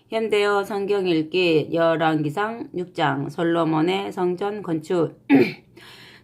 현대어 성경 읽기 열왕기상 6장 솔로몬의 성전 건축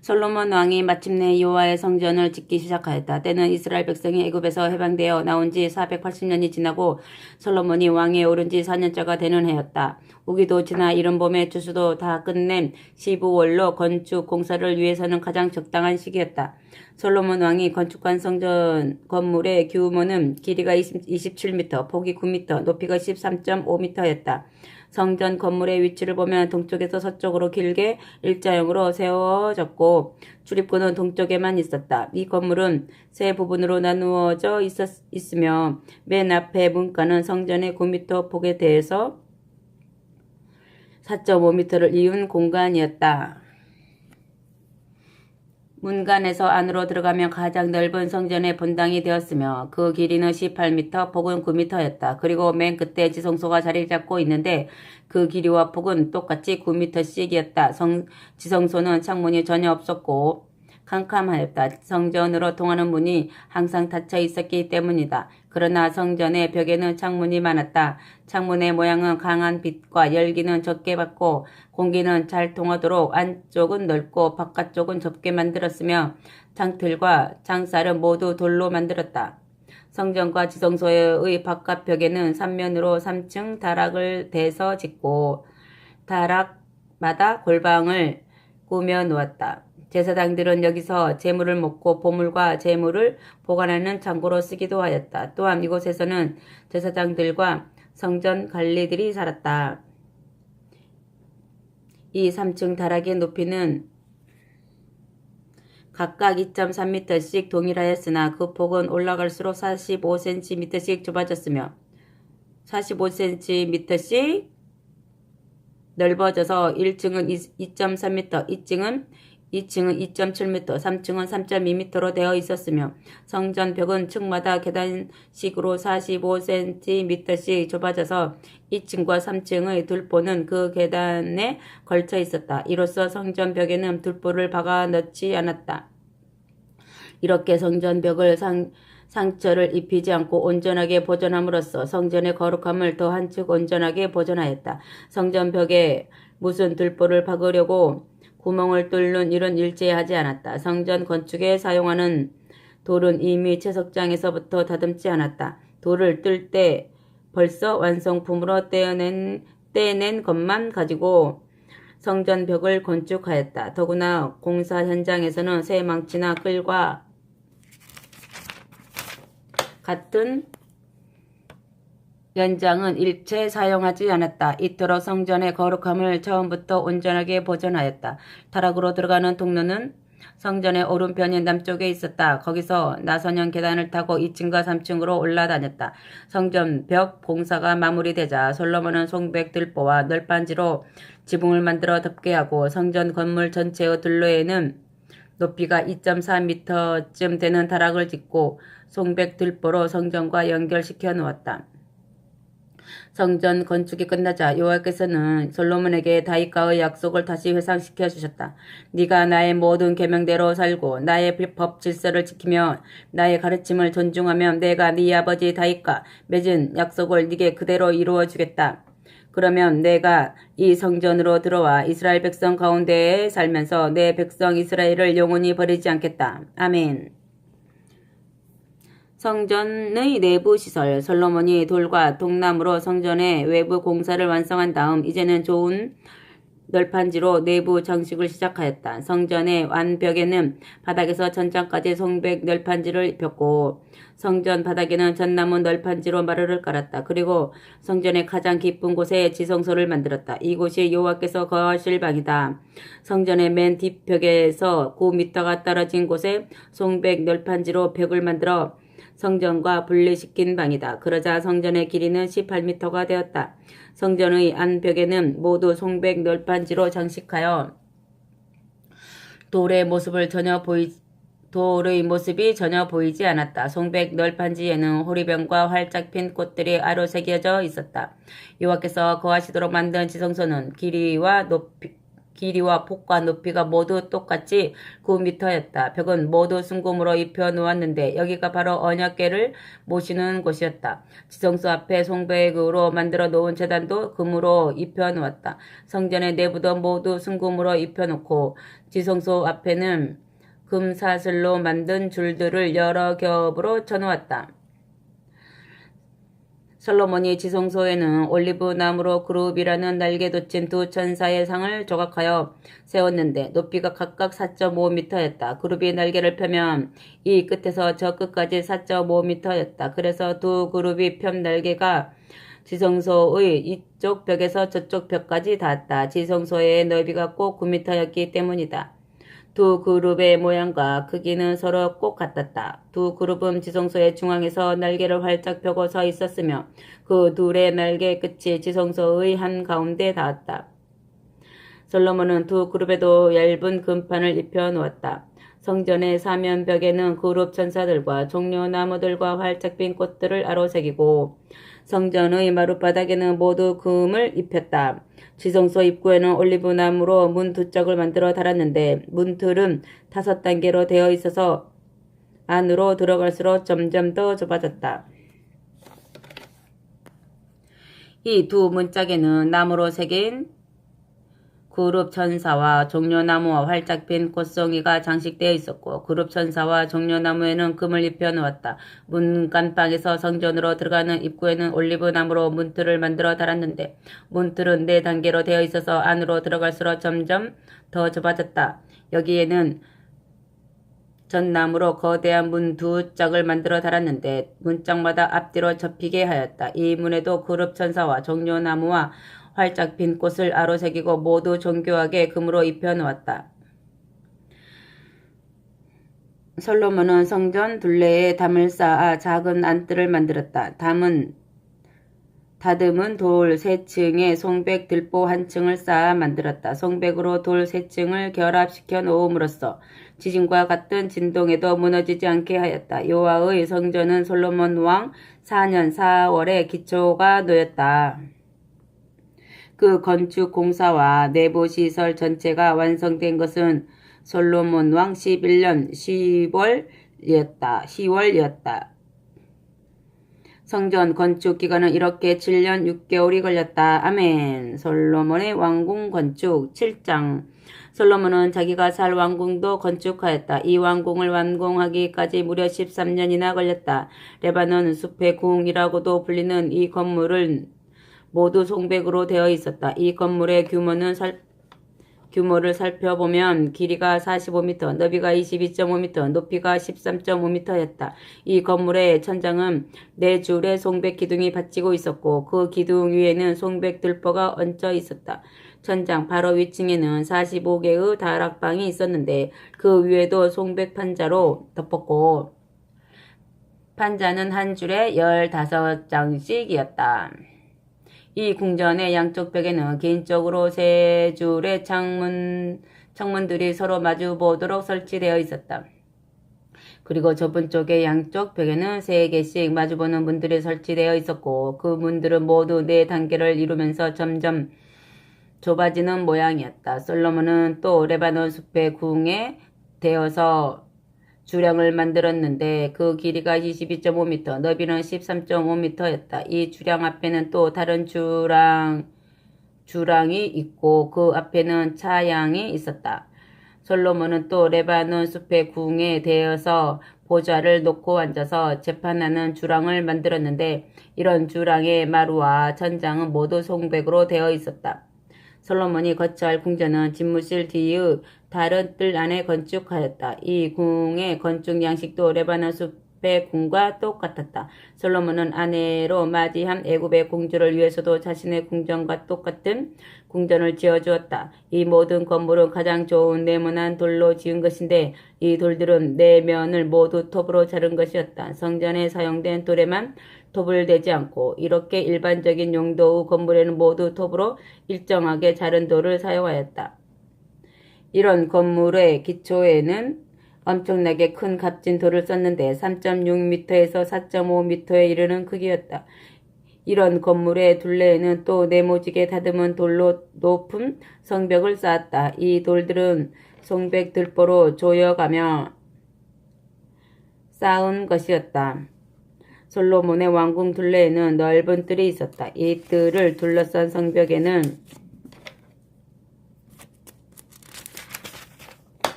솔로몬 왕이 마침내 여호와의 성전을 짓기 시작하였다. 때는 이스라엘 백성이 애굽에서 해방되어 나온 지 480년이 지나고 솔로몬이 왕에 오른 지 4년째가 되는 해였다. 우기도 지나 이른 봄에 추수도 다 끝낸 15월로 건축 공사를 위해서는 가장 적당한 시기였다. 솔로몬 왕이 건축한 성전 건물의 규모는 길이가 27m, 폭이 9m, 높이가 13.5m였다. 성전 건물의 위치를 보면 동쪽에서 서쪽으로 길게 일자형으로 세워졌고 출입구는 동쪽에만 있었다. 이 건물은 세 부분으로 나누어져 있으며 맨 앞에 문간은 성전의 9m 폭에 대해서 4.5m를 이은 공간이었다. 문간에서 안으로 들어가면 가장 넓은 성전의 본당이 되었으며 그 길이는 18m, 폭은 9m였다. 그리고 맨 끝에 지성소가 자리 잡고 있는데 그 길이와 폭은 똑같이 9m씩이었다. 지성소는 창문이 전혀 없었고 캄캄하였다. 성전으로 통하는 문이 항상 닫혀 있었기 때문이다. 그러나 성전의 벽에는 창문이 많았다. 창문의 모양은 강한 빛과 열기는 적게 받고 공기는 잘 통하도록 안쪽은 넓고 바깥쪽은 좁게 만들었으며 창틀과 창살은 모두 돌로 만들었다. 성전과 지성소의 바깥벽에는 3면으로 3층 다락을 대서 짓고 다락마다 골방을 꾸며 놓았다. 제사장들은 여기서 제물을 먹고 보물과 제물을 보관하는 창고로 쓰기도 하였다. 또한 이곳에서는 제사장들과 성전 관리들이 살았다. 이 3층 다락의 높이는 각각 2.3m씩 동일하였으나 그 폭은 올라갈수록 45cm씩 좁아졌으며 45cm씩 넓어져서 1층은 2.3m, 2층은 2.7m, 3층은 3.2m로 되어 있었으며 성전 벽은 층마다 계단식으로 45cm씩 좁아져서 2층과 3층의 둘보는 그 계단에 걸쳐 있었다. 이로써 성전 벽에는 둘보를 박아 넣지 않았다. 이렇게 성전 벽을 상처를 입히지 않고 온전하게 보존함으로써 성전의 거룩함을 더 한층 온전하게 보존하였다. 성전 벽에 무슨 둘보를 박으려고 구멍을 뚫는 일은 일체 하지 않았다. 성전 건축에 사용하는 돌은 이미 채석장에서부터 다듬지 않았다. 돌을 뜰 때 벌써 완성품으로 떼낸 것만 가지고 성전 벽을 건축하였다. 더구나 공사 현장에서는 새 망치나 끌과 같은 연장은 일체 사용하지 않았다. 이토록 성전의 거룩함을 처음부터 온전하게 보존하였다. 다락으로 들어가는 통로는 성전의 오른편인 남쪽에 있었다. 거기서 나선형 계단을 타고 2층과 3층으로 올라다녔다. 성전 벽 공사가 마무리되자 솔로몬은 송백 들보와 널판지로 지붕을 만들어 덮게 하고 성전 건물 전체의 둘레에는 높이가 2.4m쯤 되는 다락을 짓고 송백 들보로 성전과 연결시켜 놓았다. 성전 건축이 끝나자 여호와께서는 솔로몬에게 다윗과의 약속을 다시 회상시켜 주셨다. 네가 나의 모든 계명대로 살고 나의 법 질서를 지키며 나의 가르침을 존중하면 내가 네 아버지 다윗과 맺은 약속을 네게 그대로 이루어 주겠다. 그러면 내가 이 성전으로 들어와 이스라엘 백성 가운데에 살면서 내 백성 이스라엘을 영원히 버리지 않겠다. 아멘. 성전의 내부 시설 솔로몬이 돌과 동나무로 성전의 외부 공사를 완성한 다음 이제는 좋은 널판지로 내부 장식을 시작하였다. 성전의 완벽에는 바닥에서 천장까지 송백 널판지를 폈고 성전 바닥에는 전나무 널판지로 마루를 깔았다. 그리고 성전의 가장 깊은 곳에 지성소를 만들었다. 이곳이 여호와께서 거하실 방이다. 성전의 맨 뒷벽에서 9m가 떨어진 곳에 송백 널판지로 벽을 만들어 성전과 분리시킨 방이다. 그러자 성전의 길이는 18m가 되었다. 성전의 안벽에는 모두 송백 널판지로 장식하여 돌의 모습이 전혀 보이지 않았다. 송백 널판지에는 호리병과 활짝 핀 꽃들이 아로 새겨져 있었다. 여호와께서 거하시도록 만든 지성소는 길이와 길이와 폭과 높이가 모두 똑같이 9m였다. 벽은 모두 순금으로 입혀 놓았는데 여기가 바로 언약궤를 모시는 곳이었다. 지성소 앞에 송백으로 만들어 놓은 제단도 금으로 입혀 놓았다. 성전의 내부도 모두 순금으로 입혀 놓고 지성소 앞에는 금사슬로 만든 줄들을 여러 겹으로 쳐놓았다. 솔로몬이 지성소에는 올리브 나무로 그룹이라는 날개 돋친 두 천사의 상을 조각하여 세웠는데 높이가 각각 4.5m였다. 그룹이 날개를 펴면 이 끝에서 저 끝까지 4.5m였다. 그래서 두 그룹이 편 날개가 지성소의 이쪽 벽에서 저쪽 벽까지 닿았다. 지성소의 너비가 꼭 9m였기 때문이다. 두 그룹의 모양과 크기는 서로 꼭 같았다. 두 그룹은 지성소의 중앙에서 날개를 활짝 펴고 서 있었으며 그 둘의 날개 끝이 지성소의 한가운데 닿았다. 솔로몬은 두 그룹에도 얇은 금판을 입혀 놓았다. 성전의 사면벽에는 그룹 천사들과 종려나무들과 활짝 핀 꽃들을 아로새기고 성전의 마룻바닥에는 모두 금을 입혔다. 지성소 입구에는 올리브나무로 문 두 짝을 만들어 달았는데 문틀은 5단계로 되어 있어서 안으로 들어갈수록 점점 더 좁아졌다. 이 두 문짝에는 나무로 새긴 그룹 천사와 종려나무와 활짝 핀 꽃송이가 장식되어 있었고 그룹 천사와 종려나무에는 금을 입혀 놓았다. 문간방에서 성전으로 들어가는 입구에는 올리브나무로 문틀을 만들어 달았는데 문틀은 4단계로 되어 있어서 안으로 들어갈수록 점점 더 좁아졌다. 여기에는 전나무로 거대한 문 두 짝을 만들어 달았는데 문짝마다 앞뒤로 접히게 하였다. 이 문에도 그룹 천사와 종려나무와 활짝 핀 꽃을 아로새기고 모두 정교하게 금으로 입혀 놓았다. 솔로몬은 성전 둘레에 담을 쌓아 작은 안뜰을 만들었다. 다듬은 돌 3층에 송백 들보 1층을 쌓아 만들었다. 송백으로 돌 3층을 결합시켜 놓음으로써 지진과 같은 진동에도 무너지지 않게 하였다. 여호와의 성전은 솔로몬 왕 4년 4월에 기초가 놓였다. 그 건축 공사와 내부 시설 전체가 완성된 것은 솔로몬 왕 11년 10월이었다. 성전 건축 기간은 이렇게 7년 6개월이 걸렸다. 아멘. 솔로몬의 왕궁 건축 7장. 솔로몬은 자기가 살 왕궁도 건축하였다. 이 왕궁을 완공하기까지 무려 13년이나 걸렸다. 레바논 숲의 궁이라고도 불리는 이 건물은 모두 송백으로 되어 있었다. 이 건물의 규모를 살펴보면 길이가 45m, 너비가 22.5m, 높이가 13.5m였다. 이 건물의 천장은 4줄의 송백 기둥이 받치고 있었고 그 기둥 위에는 송백 들보가 얹혀 있었다. 천장 바로 위층에는 45개의 다락방이 있었는데 그 위에도 송백 판자로 덮었고 판자는 한 줄에 15장씩이었다. 이 궁전의 양쪽 벽에는 개인적으로 3줄의 창문들이 서로 마주 보도록 설치되어 있었다. 그리고 좁은 쪽의 양쪽 벽에는 3개씩 마주보는 문들이 설치되어 있었고 그 문들은 모두 4단계를 이루면서 점점 좁아지는 모양이었다. 솔로몬은 또 레바논 숲의 궁에 대어서 주량을 만들었는데 그 길이가 22.5m, 너비는 13.5m였다. 이 주량 앞에는 또 다른 주량이 있고 그 앞에는 차양이 있었다. 솔로몬은 또 레바논 숲의 궁에 대어서 보좌를 놓고 앉아서 재판하는 주랑을 만들었는데 이런 주랑의 마루와 천장은 모두 송백으로 되어 있었다. 솔로몬이 거처할 궁전은 집무실 뒤의 다른 뜰 안에 건축하였다. 이 궁의 건축 양식도 레바논 숲의 궁과 똑같았다. 솔로몬은 아내로 맞이한 애굽의 공주를 위해서도 자신의 궁전과 똑같은 궁전을 지어주었다. 이 모든 건물은 가장 좋은 네모난 돌로 지은 것인데 이 돌들은 4면을 모두 톱으로 자른 것이었다. 성전에 사용된 돌에만 톱을 대지 않고 이렇게 일반적인 용도의 건물에는 모두 톱으로 일정하게 자른 돌을 사용하였다. 이런 건물의 기초에는 엄청나게 큰 값진 돌을 썼는데 3.6m에서 4.5m에 이르는 크기였다. 이런 건물의 둘레에는 또 네모지게 다듬은 돌로 높은 성벽을 쌓았다. 이 돌들은 성벽 들보로 조여가며 쌓은 것이었다. 솔로몬의 왕궁 둘레에는 넓은 뜰이 있었다. 이 뜰을 둘러싼 성벽에는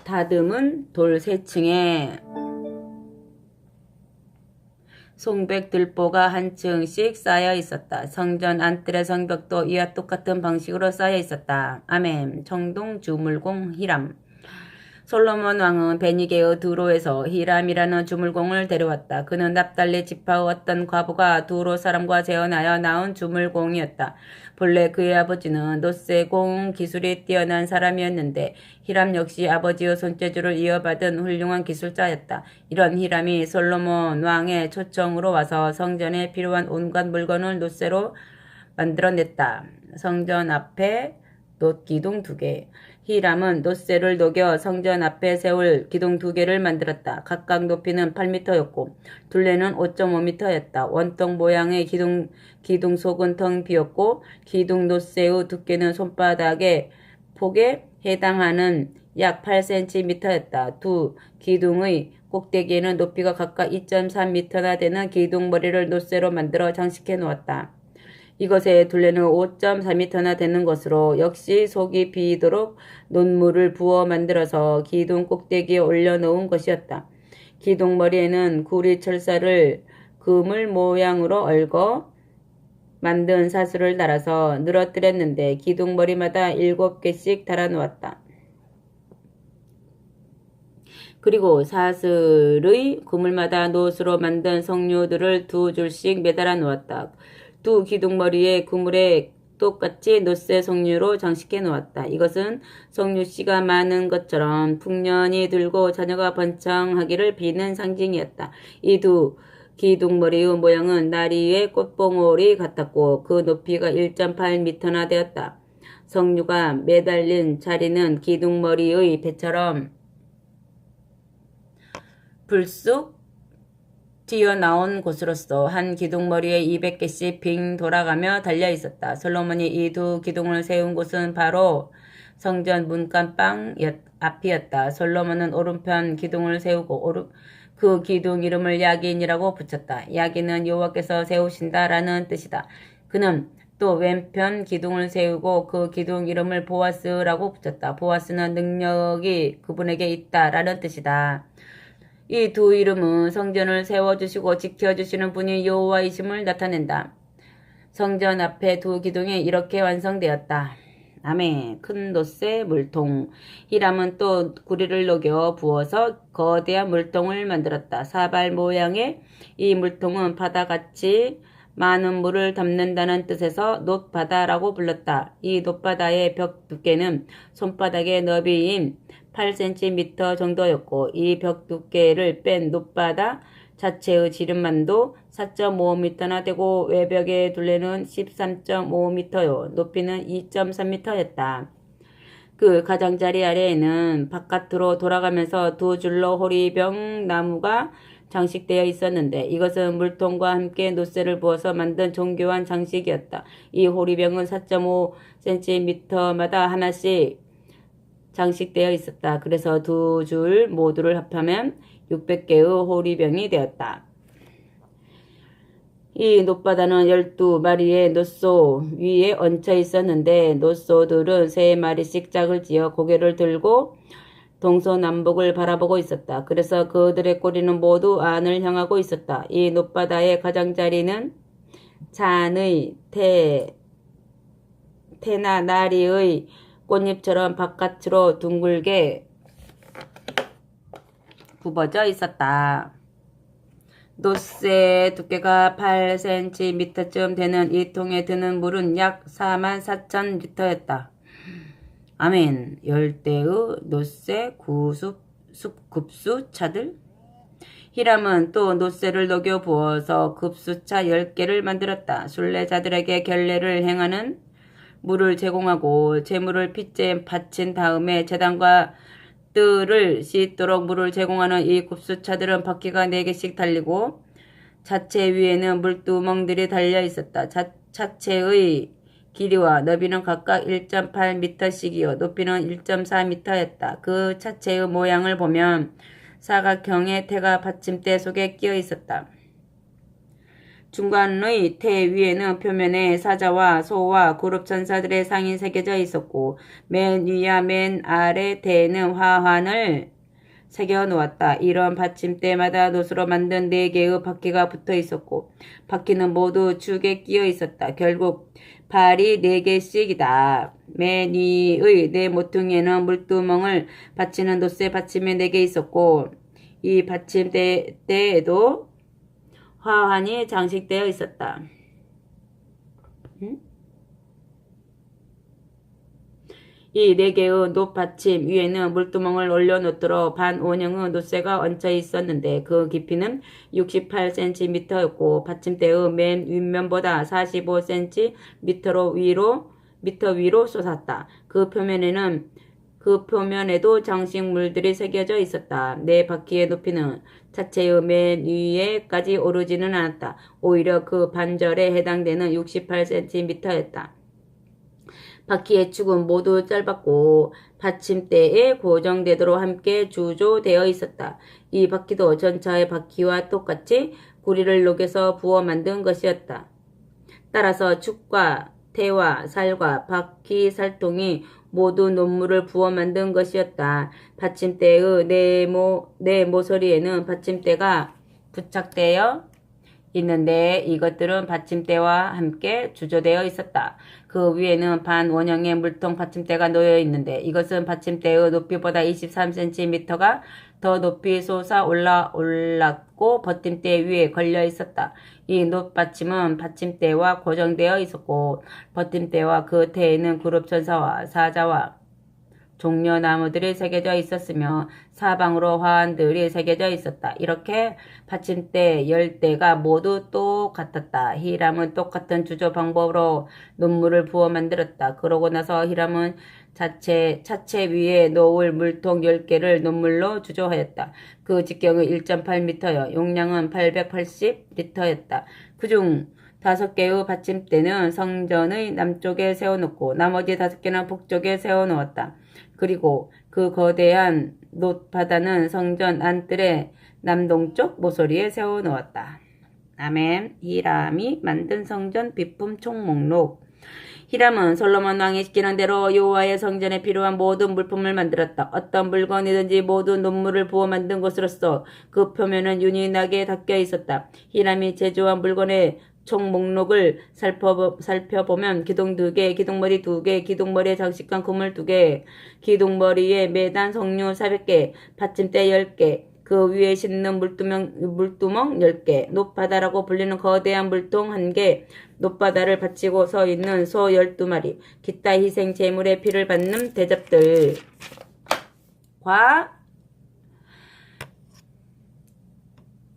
다듬은 돌 3층에 성벽 들보가 한 층씩 쌓여 있었다. 성전 안뜰의 성벽도 이와 똑같은 방식으로 쌓여 있었다. 아멘. 청동 주물공 히람. 솔로몬 왕은 베니게의 두로에서 히람이라는 주물공을 데려왔다. 그는 납달리 지파의 어떤 과부가 두로 사람과 재혼하여 낳은 주물공이었다. 본래 그의 아버지는 노쇠공 기술이 뛰어난 사람이었는데 히람 역시 아버지의 손재주를 이어받은 훌륭한 기술자였다. 이런 히람이 솔로몬 왕의 초청으로 와서 성전에 필요한 온갖 물건을 노쇠로 만들어냈다. 성전 앞에 놋기둥 2개. 히람은 놋쇠를 녹여 성전 앞에 세울 기둥 2개를 만들었다. 각각 높이는 8m였고 둘레는 5.5m였다. 원통 모양의 기둥 속은 텅 비었고 기둥 놋쇠의 두께는 손바닥의 폭에 해당하는 약 8cm였다. 두 기둥의 꼭대기에는 높이가 각각 2.3m나 되는 기둥머리를 놋쇠로 만들어 장식해 놓았다. 이것의 둘레는 5.4m나 되는 것으로 역시 속이 비이도록 논물을 부어 만들어서 기둥 꼭대기에 올려놓은 것이었다. 기둥머리에는 구리 철사를 그물 모양으로 얽어 만든 사슬을 달아서 늘어뜨렸는데 기둥머리마다 7개씩 달아놓았다. 그리고 사슬의 그물마다 놋으로 만든 석류들을 2줄씩 매달아 놓았다. 두 기둥머리에 그물에 똑같이 놋쇠 석류로 장식해 놓았다. 이것은 석류씨가 많은 것처럼 풍년이 들고 자녀가 번창하기를 비는 상징이었다. 이 두 기둥머리의 모양은 나리의 꽃봉오리 같았고 그 높이가 1.8m나 되었다. 석류가 매달린 자리는 기둥머리의 배처럼 불쑥 튀어나온 곳으로서 한 기둥머리에 200개씩 빙 돌아가며 달려있었다. 솔로몬이 이 두 기둥을 세운 곳은 바로 성전 문간방 앞이었다. 솔로몬은 오른편 기둥을 세우고 그 기둥 이름을 야긴이라고 붙였다. 야긴은 여호와께서 세우신다라는 뜻이다. 그는 또 왼편 기둥을 세우고 그 기둥 이름을 보아스라고 붙였다. 보아스는 능력이 그분에게 있다라는 뜻이다. 이 두 이름은 성전을 세워주시고 지켜주시는 분이 여호와이심을 나타낸다. 성전 앞에 두 기둥이 이렇게 완성되었다. 아멘. 큰 놋쇠 물통. 히람은 또 구리를 녹여 부어서 거대한 물통을 만들었다. 사발 모양의 이 물통은 바다같이 많은 물을 담는다는 뜻에서 놋바다라고 불렀다. 이 놋바다의 벽 두께는 손바닥의 너비인 8cm 정도였고 이 벽 두께를 뺀 놋바다 자체의 지름만도 4.5m나 되고 외벽의 둘레는 13.5m요. 높이는 2.3m였다. 그 가장자리 아래에는 바깥으로 돌아가면서 2줄로 호리병 나무가 장식되어 있었는데 이것은 물통과 함께 놋쇠를 부어서 만든 정교한 장식이었다. 이 호리병은 4.5cm마다 하나씩 장식되어 있었다. 그래서 2줄 모두를 합하면 600개의 호리병이 되었다. 이 놋바다는 12마리의 놋소 위에 얹혀 있었는데 놋소들은 3마리씩 짝을 지어 고개를 들고 동서남북을 바라보고 있었다. 그래서 그들의 꼬리는 모두 안을 향하고 있었다. 이 놋바다의 가장자리는 잔의 태나 나리의 꽃잎처럼 바깥으로 둥글게 굽어져 있었다. 놋쇠 두께가 8cm쯤 되는 이 통에 드는 물은 약 44,000리터였다. 아멘. 열대의 놋쇠 급수차들. 히람은 또 놋쇠를 녹여 부어서 급수차 10개를 만들었다. 순례자들에게 결례를 행하는 물을 제공하고 재물을 핏째 바친 다음에 제단과 뜰을 씻도록 물을 제공하는 이 급수차들은 바퀴가 4개씩 달리고 자체 위에는 물두멍들이 달려 있었다. 자체의 길이와 너비는 각각 1.8m씩이요. 높이는 1.4m였다. 그 자체의 모양을 보면 사각형의 태가 받침대 속에 끼어 있었다. 중간의 태 위에는 표면에 사자와 소와 그룹 천사들의 상이 새겨져 있었고 맨 위와 맨 아래 태에는 화환을 새겨 놓았다. 이런 받침대마다 놋으로 만든 4개의 바퀴가 붙어 있었고 바퀴는 모두 축에 끼어 있었다. 결국 발이 4개씩이다. 맨 위의 네 모퉁이에는 물두멍을 받치는 놋의 받침이 4개 있었고 이 받침대에도 화환이 장식되어 있었다. 이 4개의 놋 받침 위에는 물두멍을 올려놓도록 반원형의 놋쇠가 얹혀 있었는데 그 깊이는 68cm였고 받침대의 맨 윗면보다 45cm로 미터 위로 솟았다. 그 표면에도 장식물들이 새겨져 있었다. 4바퀴의 높이는 자체의 맨 위에까지 오르지는 않았다. 오히려 그 반절에 해당되는 68cm였다. 바퀴의 축은 모두 짧았고 받침대에 고정되도록 함께 주조되어 있었다. 이 바퀴도 전차의 바퀴와 똑같이 구리를 녹여서 부어 만든 것이었다. 따라서 축과 태와 살과 바퀴 살통이 모두 놋물을 부어 만든 것이었다. 받침대의 네 모서리에는 받침대가 부착되어 있는데 이것들은 받침대와 함께 주조되어 있었다. 그 위에는 반원형의 물통 받침대가 놓여 있는데 이것은 받침대의 높이보다 23cm가 더 높이 솟아 올랐고 버팀대 위에 걸려 있었다. 이 놋받침은 받침대와 고정되어 있었고 버팀대와 그 태에는 그룹 천사와 사자와 종려나무들이 새겨져 있었으며 사방으로 화환들이 새겨져 있었다. 이렇게 받침대 10대가 모두 똑같았다. 히람은 똑같은 주조 방법으로 놋물을 부어 만들었다. 그러고 나서 히람은 차체 위에 놓을 물통 10개를 놋물로 주조하였다. 그 직경은 1.8m여 용량은 880리터였다. 그중 5개의 받침대는 성전의 남쪽에 세워놓고 나머지 5개는 북쪽에 세워놓았다. 그리고 그 거대한 놋바다는 성전 안뜰의 남동쪽 모서리에 세워놓았다. 아멘. 히람이 만든 성전 비품 총목록. 히람은 솔로몬 왕이 시키는 대로 여호와의 성전에 필요한 모든 물품을 만들었다. 어떤 물건이든지 모두 놋물을 부어 만든 것으로서 그 표면은 윤이 나게 닦여 있었다. 히람이 제조한 물건의 총 목록을 살펴보면 기둥 2개, 기둥머리 2개, 기둥머리에 장식한 그물 2개, 기둥머리에 매단 석류 400개, 받침대 10개, 그 위에 싣는 물두멍 10개, 놋바다라고 불리는 거대한 물통 1개, 놋바다를 받치고 서 있는 소 12마리, 기타 희생 제물의 피를 받는 대접들과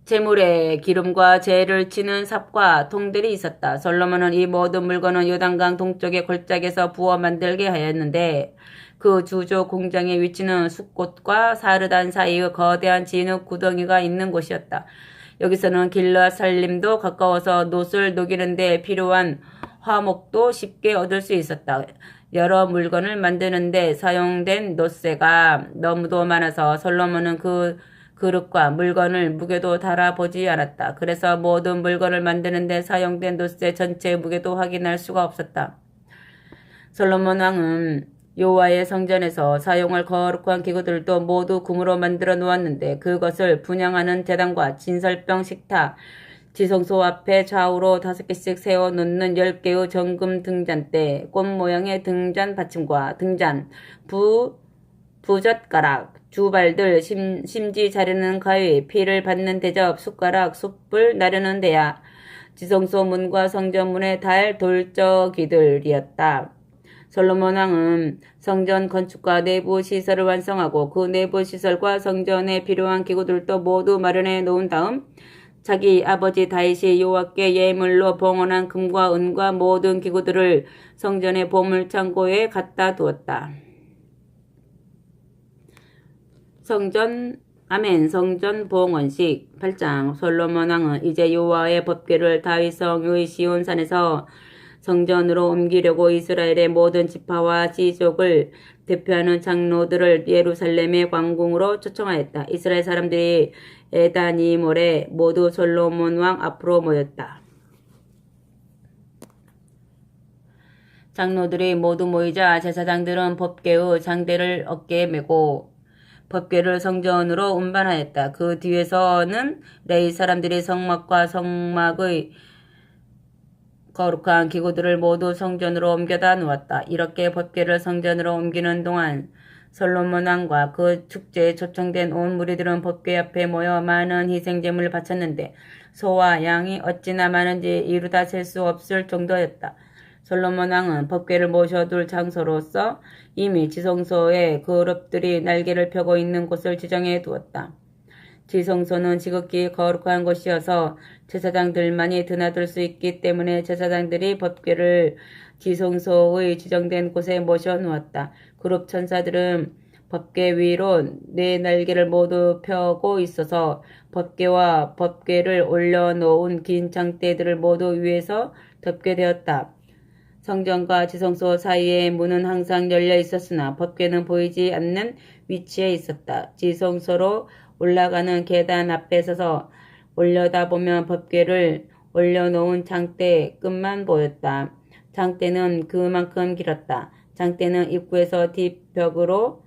제물에 기름과 재를 치는 삽과 통들이 있었다. 솔로몬은 이 모든 물건은 요단강 동쪽의 골짜기에서 부어 만들게 하였는데 그 주조 공장의 위치는 숫꽃과 사르단 사이의 거대한 진흙 구덩이가 있는 곳이었다. 여기서는 길르앗 살림도 가까워서 놋을 녹이는 데 필요한 화목도 쉽게 얻을 수 있었다. 여러 물건을 만드는 데 사용된 놋쇠가 너무도 많아서 솔로몬은 그 그릇과 물건을 무게도 달아보지 않았다. 그래서 모든 물건을 만드는 데 사용된 놋쇠 전체의 무게도 확인할 수가 없었다. 솔로몬 왕은 여호와의 성전에서 사용할 거룩한 기구들도 모두 금으로 만들어 놓았는데 그것을 분향하는 제단과 진설병 식탁, 지성소 앞에 좌우로 5개씩 세워놓는 10개의 정금 등잔대, 꽃 모양의 등잔 받침과 등잔, 부젓가락, 주발들, 심지 자르는 가위, 피를 받는 대접, 숟가락, 숯불 나르는 대야, 지성소 문과 성전문에 달 돌적이들이었다. 솔로몬 왕은 성전 건축과 내부 시설을 완성하고 그 내부 시설과 성전에 필요한 기구들도 모두 마련해 놓은 다음 자기 아버지 다윗이 여호와께 예물로 봉헌한 금과 은과 모든 기구들을 성전의 보물창고에 갖다 두었다. 성전 아멘. 성전 봉헌식 8장. 솔로몬 왕은 이제 여호와의 법궤를 다윗성의 시온산에서 성전으로 옮기려고 이스라엘의 모든 지파와 지족을 대표하는 장로들을 예루살렘의 왕궁으로 초청하였다. 이스라엘 사람들이 에다니몰에 모두 솔로몬 왕 앞으로 모였다. 장로들이 모두 모이자 제사장들은 법궤의 장대를 어깨에 메고 법궤를 성전으로 운반하였다. 그 뒤에서는 레위 사람들이 성막과 성막의 거룩한 기구들을 모두 성전으로 옮겨다 놓았다. 이렇게 법궤를 성전으로 옮기는 동안 솔로몬 왕과 그 축제에 초청된 온 무리들은 법궤 앞에 모여 많은 희생제물을 바쳤는데 소와 양이 어찌나 많은지 이루다 셀 수 없을 정도였다. 솔로몬 왕은 법궤를 모셔둘 장소로서 이미 지성소에 그룹들이 날개를 펴고 있는 곳을 지정해 두었다. 지성소는 지극히 거룩한 곳이어서 제사장들만이 드나들 수 있기 때문에 제사장들이 법궤를 지성소의 지정된 곳에 모셔 놓았다. 그룹 천사들은 법궤 위로 네 날개를 모두 펴고 있어서 법궤와 법궤를 올려놓은 긴 장대들을 모두 위에서 덮게 되었다. 성전과 지성소 사이의 문은 항상 열려 있었으나 법궤는 보이지 않는 위치에 있었다. 지성소로 올라가는 계단 앞에 서서 올려다보면 법궤를 올려놓은 장대 끝만 보였다. 장대는 그만큼 길었다. 장대는 입구에서 뒷벽으로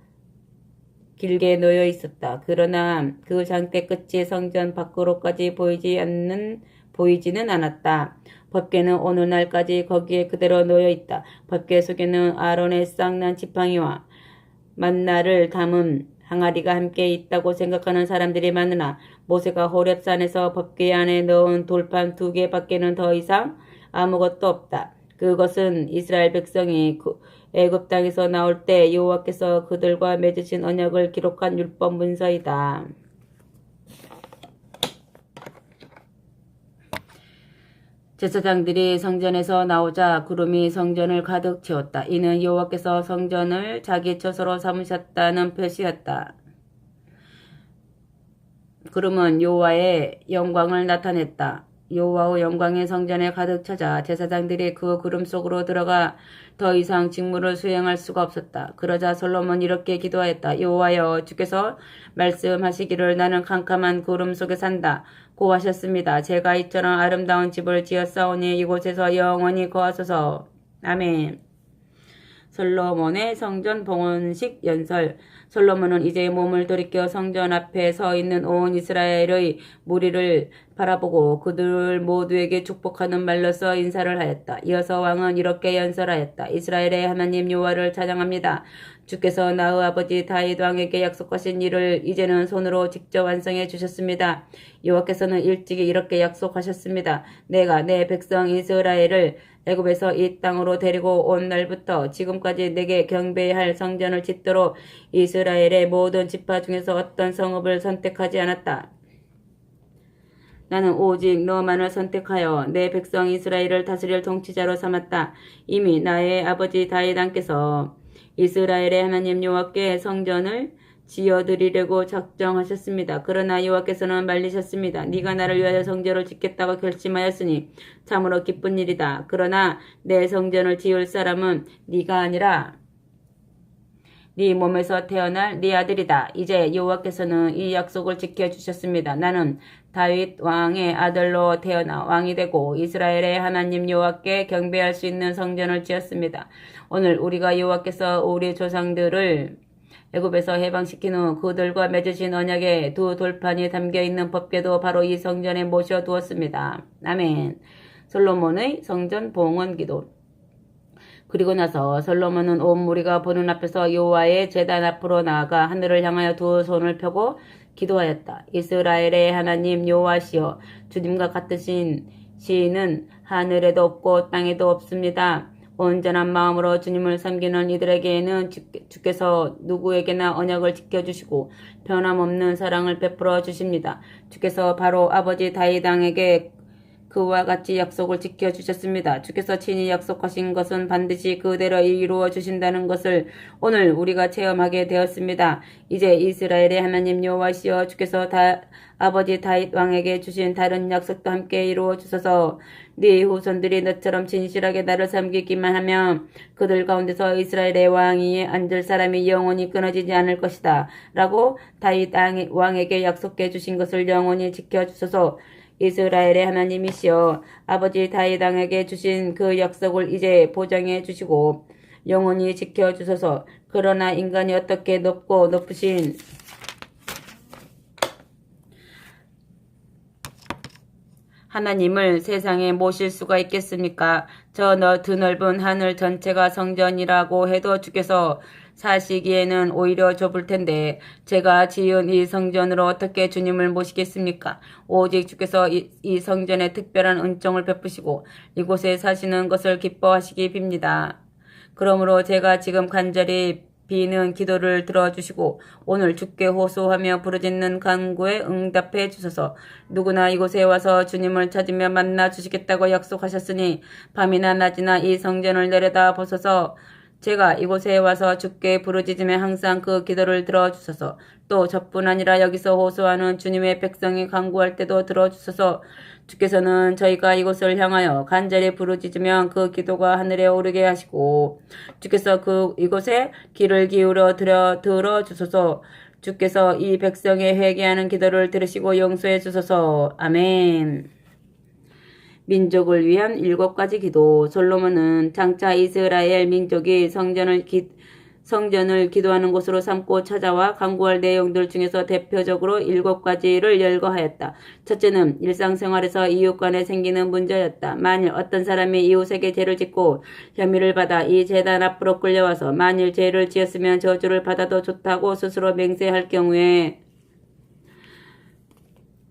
길게 놓여 있었다. 그러나 그 장대 끝이 성전 밖으로까지 보이지는 않았다. 법궤는 오늘날까지 거기에 그대로 놓여 있다. 법궤 속에는 아론의 쌍난 지팡이와 만나를 담은 항아리가 함께 있다고 생각하는 사람들이 많으나 모세가 호렙산에서 법궤 안에 넣은 돌판 2개 밖에는 더 이상 아무것도 없다. 그것은 이스라엘 백성이 애굽 땅에서 나올 때 여호와께서 그들과 맺으신 언약을 기록한 율법 문서이다. 제사장들이 성전에서 나오자 구름이 성전을 가득 채웠다. 이는 여호와께서 성전을 자기 처소로 삼으셨다는 표시였다. 구름은 여호와의 영광을 나타냈다. 여호와의 영광이 성전에 가득 차자 제사장들이 그 구름 속으로 들어가 더 이상 직무를 수행할 수가 없었다. 그러자 솔로몬이 이렇게 기도하였다. 여호와여, 주께서 말씀하시기를 나는 캄캄한 구름 속에 산다 고 하셨습니다. 제가 이처럼 아름다운 집을 지었사오니 이곳에서 영원히 거하소서. 아멘. 솔로몬의 성전 봉헌식 연설. 솔로몬은 이제 몸을 돌이켜 성전 앞에 서 있는 온 이스라엘의 무리를 바라보고 그들 모두에게 축복하는 말로써 인사를 하였다. 이어서 왕은 이렇게 연설하였다. 이스라엘의 하나님 여호와를 찬양합니다. 주께서 나의 아버지 다윗 왕에게 약속하신 일을 이제는 손으로 직접 완성해 주셨습니다. 여호와께서는 일찍이 이렇게 약속하셨습니다. 내가 내 백성 이스라엘을 애굽에서 이 땅으로 데리고 온 날부터 지금까지 내게 경배할 성전을 짓도록 이스라엘의 모든 지파 중에서 어떤 성읍을 선택하지 않았다. 나는 오직 너만을 선택하여 내 백성 이스라엘을 다스릴 통치자로 삼았다. 이미 나의 아버지 다윗 왕께서 이스라엘의 하나님 여호와께 성전을 지어드리려고 작정하셨습니다. 그러나 여호와께서는 말리셨습니다. 네가 나를 위하여 성전을 짓겠다고 결심하였으니 참으로 기쁜 일이다. 그러나 내 성전을 지을 사람은 네가 아니라 네 몸에서 태어날 네 아들이다. 이제 여호와께서는 이 약속을 지켜주셨습니다. 나는 다윗 왕의 아들로 태어나 왕이 되고 이스라엘의 하나님 여호와께 경배할 수 있는 성전을 지었습니다. 오늘 우리가 여호와께서 우리 조상들을 애굽에서 해방시킨 후 그들과 맺으신 언약의 2 돌판이 담겨있는 법궤도 바로 이 성전에 모셔두었습니다. 아멘. 솔로몬의 성전 봉헌 기도. 그리고 나서 솔로몬은 온 무리가 보는 앞에서 여호와의 제단 앞으로 나아가 하늘을 향하여 2 손을 펴고 기도하였다. 이스라엘의 하나님 여호와시여, 주님과 같으신 시인은 하늘에도 없고 땅에도 없습니다. 온전한 마음으로 주님을 섬기는 이들에게는 주께서 누구에게나 언약을 지켜주시고 변함없는 사랑을 베풀어 주십니다. 주께서 바로 아버지 다윗 왕에게 그와 같이 약속을 지켜주셨습니다. 주께서 친히 약속하신 것은 반드시 그대로 이루어 주신다는 것을 오늘 우리가 체험하게 되었습니다. 이제 이스라엘의 하나님 여호와시여 주께서 아버지 다윗 왕에게 주신 다른 약속도 함께 이루어 주소서. 네 후손들이 너처럼 진실하게 나를 섬기기만 하면 그들 가운데서 이스라엘의 왕위에 앉을 사람이 영원히 끊어지지 않을 것이다. 라고 다윗 왕에게 약속해 주신 것을 영원히 지켜주소서. 이스라엘의 하나님이시여 아버지 다윗 왕에게 주신 그 약속을 이제 보장해 주시고 영원히 지켜주소서. 그러나 인간이 어떻게 높고 높으신 하나님을 세상에 모실 수가 있겠습니까? 저 드넓은 하늘 전체가 성전이라고 해도 주께서 사시기에는 오히려 좁을 텐데 제가 지은 이 성전으로 어떻게 주님을 모시겠습니까? 오직 주께서 이 성전에 특별한 은총을 베푸시고 이곳에 사시는 것을 기뻐하시기 빕니다. 그러므로 제가 지금 간절히 비는 기도를 들어주시고 오늘 주께 호소하며 부르짖는 간구에 응답해 주소서. 누구나 이곳에 와서 주님을 찾으며 만나 주시겠다고 약속하셨으니 밤이나 낮이나 이 성전을 내려다 보소서. 제가 이곳에 와서 주께 부르짖으며 항상 그 기도를 들어주소서. 또 저뿐 아니라 여기서 호소하는 주님의 백성이 간구할 때도 들어주소서. 주께서는 저희가 이곳을 향하여 간절히 부르짖으면 그 기도가 하늘에 오르게 하시고 주께서 이곳에 귀를 기울여 들어주소서. 주께서 이 백성의 회개하는 기도를 들으시고 용서해 주소서. 아멘. 민족을 위한 7가지 기도. 솔로몬은 장차 이스라엘 민족이 성전을 기도하는 곳으로 삼고 찾아와 간구할 내용들 중에서 대표적으로 7가지를 열거하였다. 첫째는 일상생활에서 이웃 간에 생기는 문제였다. 만일 어떤 사람이 이웃에게 죄를 짓고 혐의를 받아 이 제단 앞으로 끌려와서 만일 죄를 지었으면 저주를 받아도 좋다고 스스로 맹세할 경우에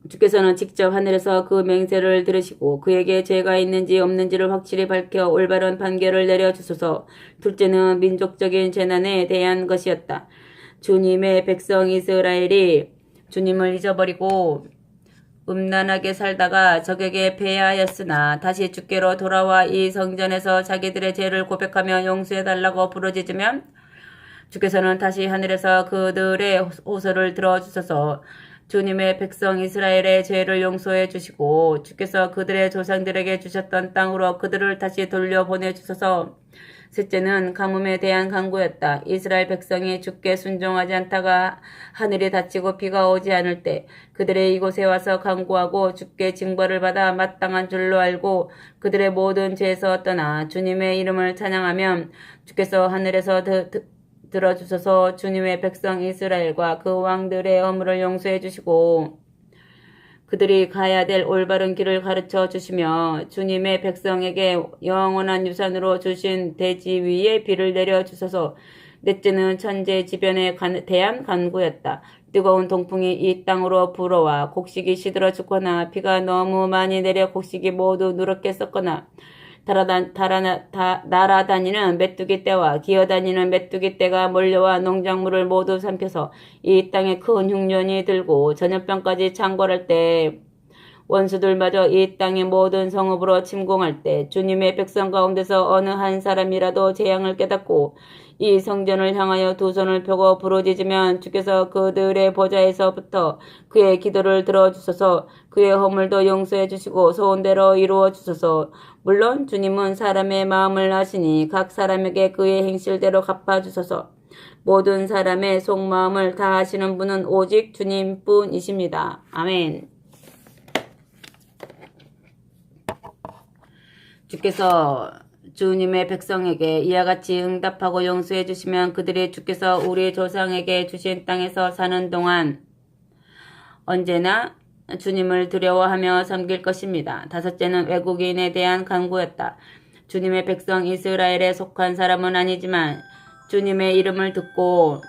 주께서는 직접 하늘에서 그 맹세를 들으시고 그에게 죄가 있는지 없는지를 확실히 밝혀 올바른 판결을 내려주소서. 둘째는 민족적인 재난에 대한 것이었다. 주님의 백성 이스라엘이 주님을 잊어버리고 음란하게 살다가 적에게 패하였으나 다시 주께로 돌아와 이 성전에서 자기들의 죄를 고백하며 용서해달라고 부르짖으면 주께서는 다시 하늘에서 그들의 호소를 들어주소서. 주님의 백성 이스라엘의 죄를 용서해 주시고 주께서 그들의 조상들에게 주셨던 땅으로 그들을 다시 돌려보내 주소서. 셋째는 가뭄에 대한 간구였다. 이스라엘 백성이 주께 순종하지 않다가 하늘이 닫히고 비가 오지 않을 때 그들의 이곳에 와서 간구하고 주께 징벌을 받아 마땅한 줄로 알고 그들의 모든 죄에서 떠나 주님의 이름을 찬양하면 주께서 하늘에서 들어주소서. 주님의 백성 이스라엘과 그 왕들의 허물을 용서해 주시고 그들이 가야 될 올바른 길을 가르쳐 주시며 주님의 백성에게 영원한 유산으로 주신 대지 위에 비를 내려 주소서. 넷째는 천재지변에 대한 간구였다. 뜨거운 동풍이 이 땅으로 불어와 곡식이 시들어 죽거나 비가 너무 많이 내려 곡식이 모두 누렇게 썩거나 날아다니는 메뚜기 떼와 기어다니는 메뚜기 떼가 몰려와 농작물을 모두 삼켜서 이 땅에 큰 흉년이 들고 전염병까지 창궐할 때 원수들마저 이 땅의 모든 성읍으로 침공할 때 주님의 백성 가운데서 어느 한 사람이라도 재앙을 깨닫고 이 성전을 향하여 두 손을 펴고 부르짖으면 주께서 그들의 보좌에서부터 그의 기도를 들어주소서. 그의 허물도 용서해 주시고 소원대로 이루어 주소서. 물론 주님은 사람의 마음을 아시니 각 사람에게 그의 행실대로 갚아주소서. 모든 사람의 속마음을 다 아시는 분은 오직 주님뿐이십니다. 아멘. 주께서 주님의 백성에게 이와 같이 응답하고 용서해 주시면 그들이 주께서 우리 조상에게 주신 땅에서 사는 동안 언제나 주님을 두려워하며 섬길 것입니다. 다섯째는 외국인에 대한 간구였다. 주님의 백성 이스라엘에 속한 사람은 아니지만 주님의 이름을 듣고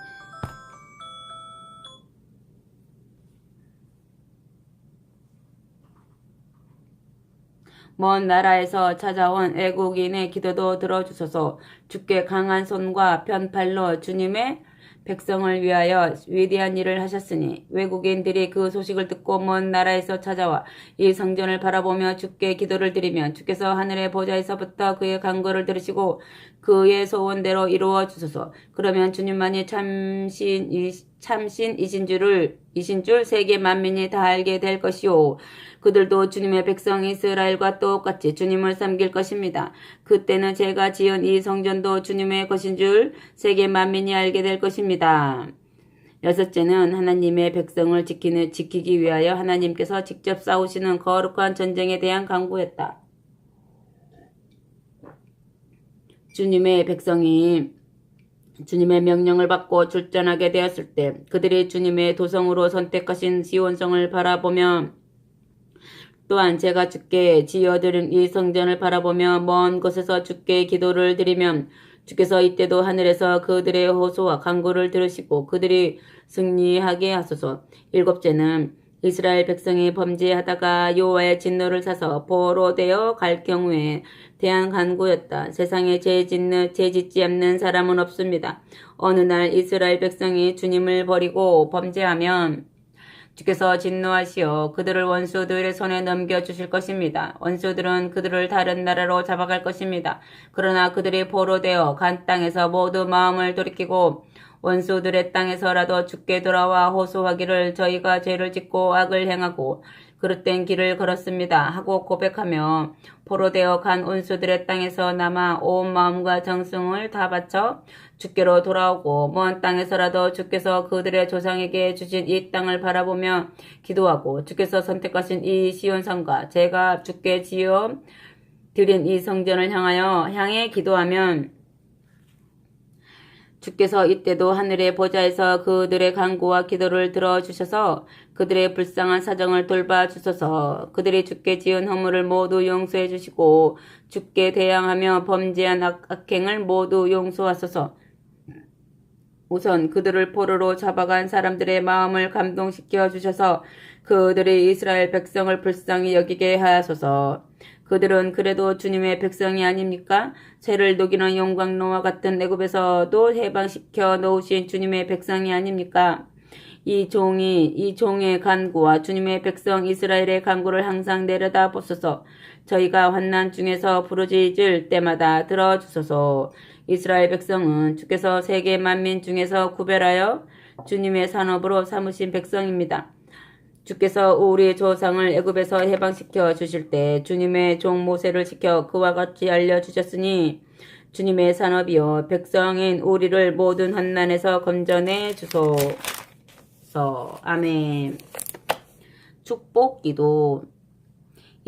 먼 나라에서 찾아온 외국인의 기도도 들어주소서. 주께 강한 손과 편팔로 주님의 백성을 위하여 위대한 일을 하셨으니 외국인들이 그 소식을 듣고 먼 나라에서 찾아와 이 성전을 바라보며 주께 기도를 드리면 주께서 하늘의 보좌에서부터 그의 간구를 들으시고 그의 소원대로 이루어 주소서. 그러면 주님만이 참신이신 줄 세계 만민이 다 알게 될 것이요. 그들도 주님의 백성 이스라엘과 똑같이 주님을 섬길 것입니다. 그때는 제가 지은 이 성전도 주님의 것인 줄 세계 만민이 알게 될 것입니다. 여섯째는 하나님의 백성을 지키기 위하여 하나님께서 직접 싸우시는 거룩한 전쟁에 대한 강구였다. 주님의 백성이 주님의 명령을 받고 출전하게 되었을 때 그들이 주님의 도성으로 선택하신 시온성을 바라보며 또한 제가 주께 지어드린 이 성전을 바라보며 먼 곳에서 주께 기도를 드리면 주께서 이때도 하늘에서 그들의 호소와 간구를 들으시고 그들이 승리하게 하소서. 일곱째는 이스라엘 백성이 범죄하다가 여호와의 진노를 사서 포로되어 갈 경우에 대한 간구였다. 세상에 죄 짓지 않는 사람은 없습니다. 어느 날 이스라엘 백성이 주님을 버리고 범죄하면 주께서 진노하시어 그들을 원수들의 손에 넘겨주실 것입니다. 원수들은 그들을 다른 나라로 잡아갈 것입니다. 그러나 그들이 포로되어 간 땅에서 모두 마음을 돌이키고 원수들의 땅에서라도 주께 돌아와 호소하기를 저희가 죄를 짓고 악을 행하고 그릇된 길을 걸었습니다 하고 고백하며 포로되어 간 원수들의 땅에서 남아 온 마음과 정성을 다 바쳐 주께로 돌아오고 먼 땅에서라도 주께서 그들의 조상에게 주신 이 땅을 바라보며 기도하고 주께서 선택하신 이 시온성과 제가 주께 지어 드린 이 성전을 향해 기도하면 주께서 이때도 하늘의 보좌에서 그들의 간구와 기도를 들어주셔서 그들의 불쌍한 사정을 돌봐주소서. 그들이 주께 지은 허물을 모두 용서해 주시고 주께 대항하며 범죄한 악행을 모두 용서하소서. 우선 그들을 포로로 잡아간 사람들의 마음을 감동시켜 주셔서 그들이 이스라엘 백성을 불쌍히 여기게 하소서. 그들은 그래도 주님의 백성이 아닙니까? 죄를 녹이는 용광로와 같은 애굽에서도 해방시켜 놓으신 주님의 백성이 아닙니까? 이 종의 간구와 주님의 백성 이스라엘의 간구를 항상 내려다 보소서. 저희가 환난 중에서 부르짖을 때마다 들어주소서. 이스라엘 백성은 주께서 세계 만민 중에서 구별하여 주님의 산업으로 삼으신 백성입니다. 주께서 우리 조상을 애굽에서 해방시켜 주실 때 주님의 종 모세를 지켜 그와 같이 알려주셨으니 주님의 산업이여 백성인 우리를 모든 환난에서 건져내 주소서. 아멘. 축복기도.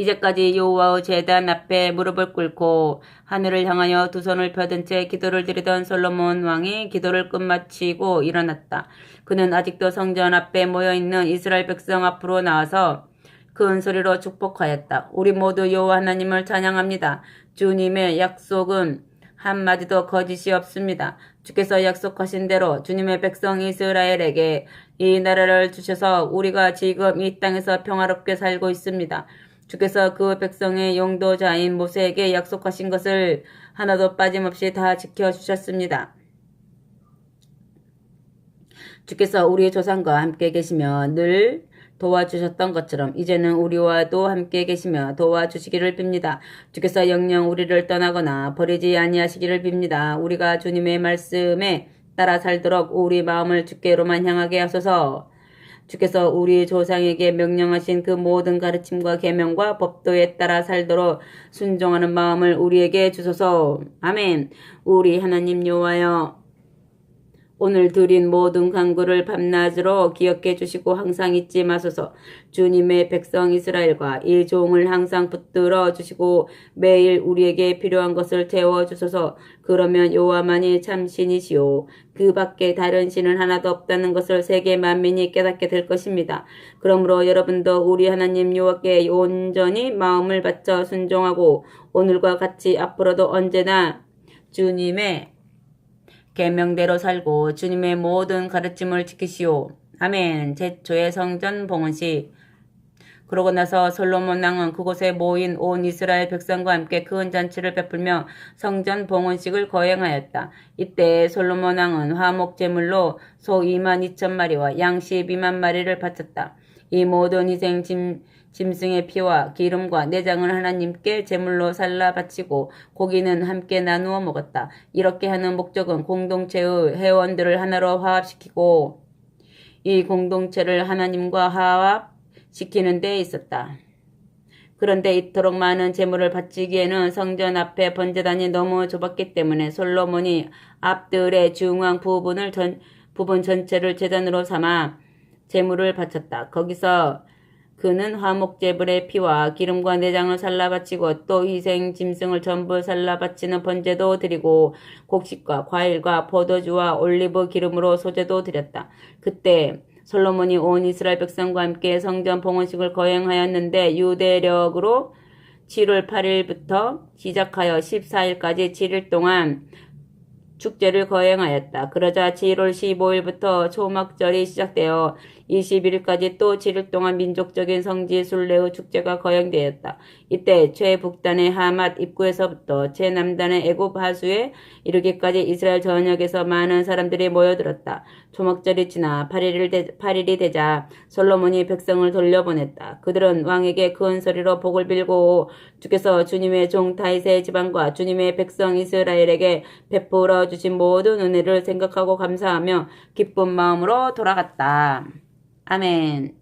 이제까지 여호와의 제단 앞에 무릎을 꿇고 하늘을 향하여 두 손을 펴든 채 기도를 드리던 솔로몬 왕이 기도를 끝마치고 일어났다. 그는 아직도 성전 앞에 모여있는 이스라엘 백성 앞으로 나와서 큰 소리로 축복하였다. 우리 모두 여호와 하나님을 찬양합니다. 주님의 약속은 한마디도 거짓이 없습니다. 주께서 약속하신 대로 주님의 백성 이스라엘에게 이 나라를 주셔서 우리가 지금 이 땅에서 평화롭게 살고 있습니다. 주께서 그 백성의 용도자인 모세에게 약속하신 것을 하나도 빠짐없이 다 지켜주셨습니다. 주께서 우리 조상과 함께 계시며 늘 도와주셨던 것처럼 이제는 우리와도 함께 계시며 도와주시기를 빕니다. 주께서 영영 우리를 떠나거나 버리지 아니하시기를 빕니다. 우리가 주님의 말씀에 따라 살도록 우리 마음을 주께로만 향하게 하소서. 주께서 우리 조상에게 명령하신 그 모든 가르침과 계명과 법도에 따라 살도록 순종하는 마음을 우리에게 주소서. 아멘. 우리 하나님 여호와여, 오늘 드린 모든 간구를 밤낮으로 기억해 주시고 항상 잊지 마소서. 주님의 백성 이스라엘과 이 종을 항상 붙들어 주시고 매일 우리에게 필요한 것을 채워 주소서. 그러면 여호와만이 참 신이시오. 그 밖에 다른 신은 하나도 없다는 것을 세계 만민이 깨닫게 될 것입니다. 그러므로 여러분도 우리 하나님 여호와께 온전히 마음을 바쳐 순종하고 오늘과 같이 앞으로도 언제나 주님의 계명대로 살고 주님의 모든 가르침을 지키시오. 아멘. 제초의 성전 봉헌식. 그러고 나서 솔로몬 왕은 그곳에 모인 온 이스라엘 백성과 함께 큰 잔치를 베풀며 성전 봉헌식을 거행하였다. 이때 솔로몬 왕은 화목 제물로 소 22,000마리와 양 12만 마리를 바쳤다. 이 모든 희생 짐승의 피와 기름과 내장을 하나님께 제물로 살라 바치고 고기는 함께 나누어 먹었다. 이렇게 하는 목적은 공동체의 회원들을 하나로 화합시키고 이 공동체를 하나님과 화합시키는 데 있었다. 그런데 이토록 많은 제물을 바치기에는 성전 앞에 번제단이 너무 좁았기 때문에 솔로몬이 앞뜰의 중앙 부분 전체를 제단으로 삼아 제물을 바쳤다. 거기서 그는 화목제물의 피와 기름과 내장을 살라 바치고 또 희생 짐승을 전부 살라 바치는 번제도 드리고 곡식과 과일과 포도주와 올리브 기름으로 소제도 드렸다. 그때 솔로몬이 온 이스라엘 백성과 함께 성전 봉헌식을 거행하였는데 유대력으로 7월 8일부터 시작하여 14일까지 7일 동안 축제를 거행하였다. 그러자 7월 15일부터 초막절이 시작되어 21일까지 또 7일 동안 민족적인 성지 순례의 축제가 거행되었다. 이때 최북단의 하맛 입구에서부터 최남단의 애굽 하수에 이르기까지 이스라엘 전역에서 많은 사람들이 모여들었다. 초막절이 지나 8일이 되자 솔로몬이 백성을 돌려보냈다. 그들은 왕에게 큰 소리로 복을 빌고 주께서 주님의 종 다윗의 집안과 주님의 백성 이스라엘에게 베풀어 주신 모든 은혜를 생각하고 감사하며 기쁜 마음으로 돌아갔다. 아멘.